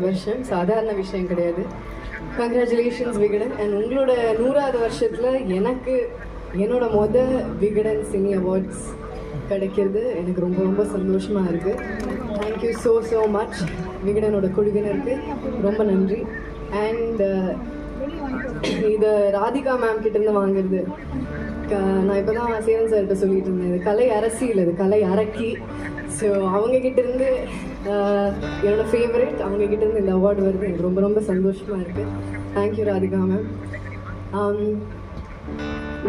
வருஷம் சாதாரண விஷயம் கிடையாது. கங்க்ராச்சுலேஷன்ஸ் விகடன். அண்ட் உங்களோட 100வது வருஷத்தில் எனக்கு என்னோட விகடன் சினி அவார்ட்ஸ் கிடைக்கிறது எனக்கு ரொம்ப ரொம்ப சந்தோஷமாக இருக்குது. தேங்க்யூ ஸோ மச் விகடனோட குழுவினருக்கு ரொம்ப நன்றி. அண்ட் இதை ராதிகா மேம் கிட்டேருந்து வாங்குறது நான் இப்போ தான் சேவன் சார்கிட்ட சொல்லிட்டு இருந்தேன், இது கலை அரசியல், இது கலை அரக்கி. ஸோ அவங்கக்கிட்டேருந்து என்னோடய ஃபேவரட், அவங்கக்கிட்டேருந்து இந்த அவார்டு வருது, எனக்கு ரொம்ப ரொம்ப சந்தோஷமாக இருக்குது. Thank you Radhika ma'am.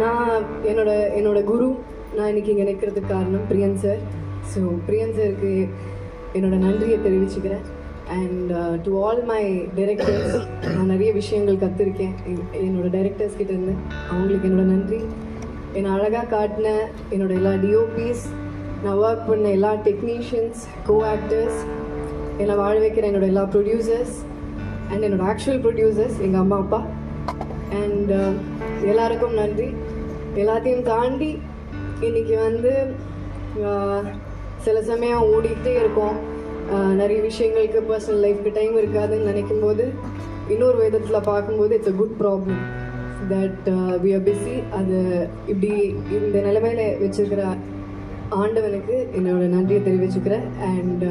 நான் என்னோட குரு, நான் இன்றைக்கி இங்கே நிற்கிறதுக்கு காரணம் பிரியன் சார். ஸோ பிரியன் சாருக்கு என்னோட நன்றியை தெரிவிச்சுக்கிறேன். And to all my directors, நான் நிறைய விஷயங்கள் கற்றுருக்கேன் என்னோடய டைரக்டர்ஸ் கிட்டேருந்து, அவங்களுக்கு என்னோட நன்றி. என்னை அழகாக காட்டின என்னோட எல்லா டிஓபிஸ், நான் ஒர்க் பண்ண எல்லா டெக்னீஷியன்ஸ், கோ ஆக்டர்ஸ், என்னை வாழ வைக்கிற என்னோட எல்லா ப்ரொடியூசர்ஸ் அண்ட் என்னோடய ஆக்சுவல் ப்ரொடியூசர்ஸ் எங்கள் அம்மா அப்பா. அண்ட் எல்லாருக்கும் நன்றி. எல்லாத்தையும் தாண்டி இன்றைக்கி சில சமயம் ஓடிக்கிட்டே இருக்கோம், நிறைய விஷயங்களுக்கு பர்சனல் லைஃப்க்கு டைம் இருக்காதுன்னு நினைக்கும்போது, இன்னொரு விதத்தில் பார்க்கும்போது it's a good problem that we are busy. அது இப்படி இந்த நிலைமையில் வச்சுருக்கிற ஆண்டவனுக்கு என்னோட நன்றியை தெரிவிச்சுக்கிறேன். அண்ட்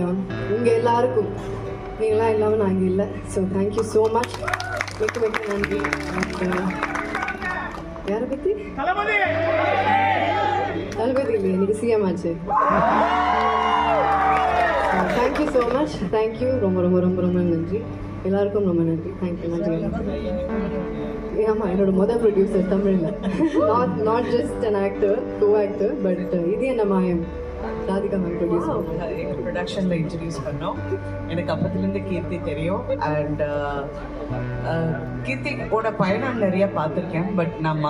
உங்கள் எல்லாருக்கும், நீங்களாம் இல்லாமல் நான் இங்கே இல்லை. ஸோ தேங்க்யூ ஸோ மச், மிக்க நன்றி. யாரை பற்றி? தளபதி இல்லை, எனக்கு சிஎம் ஆச்சு. தேங்க்யூ ஸோ மச், தேங்க்யூ, ரொம்ப ரொம்ப ரொம்ப ரொம்ப நன்றி. எல்லாருக்கும் ரொம்ப நன்றி. தேங்க்யூ, நன்றி. ஆமாம், என்னோட ப்ரொடியூசர் தமிழில், not just an actor, go actor, but இது என்ன மாயம் ராதிகா மேம் ப்ரொடியூசர். எங்கள் ப்ரொடக்ஷனில் இன்ட்ரடியூஸ் பண்ணோம். எனக்கு அப்பத்துலேருந்து கீர்த்தி தெரியும். அண்ட் கீர்த்தியோட பயணம் நிறையா பார்த்துருக்கேன். பட் நான்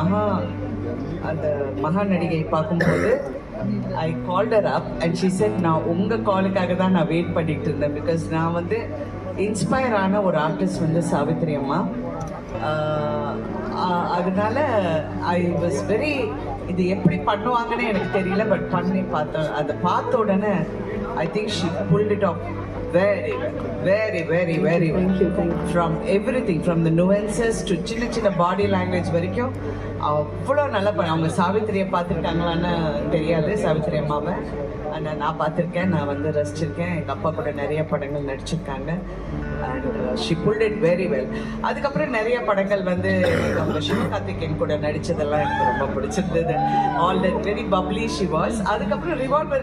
அந்த மகா நடிகை பார்க்கும்போது I called her up and she said, நான் உங்கள் காலுக்காக தான் நான் வெயிட் பண்ணிகிட்டு இருந்தேன். பிகாஸ் நான் இன்ஸ்பயர் ஆன ஒரு ஆர்டிஸ்ட் சாவித்ரி அம்மா. அதனால ஐ வாஸ் வெரி, இது எப்படி பண்ணுவாங்கன்னு எனக்கு தெரியல, பட் பண்ணி பார்த்தேன். அதை பார்த்த உடனே I think she pulled it of very well. From everything, from the nuances to சின்ன பாடி லாங்குவேஜ் வரைக்கும் அவ்வளோ நல்லா அவங்க சாவித்திரியை பார்த்துருக்காங்களான்னு தெரியாது, சாவித்திரி அம்மாவை. ஆனால் நான் பார்த்துருக்கேன், நான் ரசிச்சிருக்கேன். எங்கள் அப்பா கூட நிறைய படங்கள் நடிச்சிருக்காங்க. And she pulled it very well. அதுக்கப்புறம் நிறைய படங்கள் அவங்க சிவகார்த்திகேயன் கூட நடித்ததெல்லாம் எனக்கு ரொம்ப பிடிச்சிருந்தது. All that very bubbly she was. அதுக்கப்புறம் ரிவால்வர்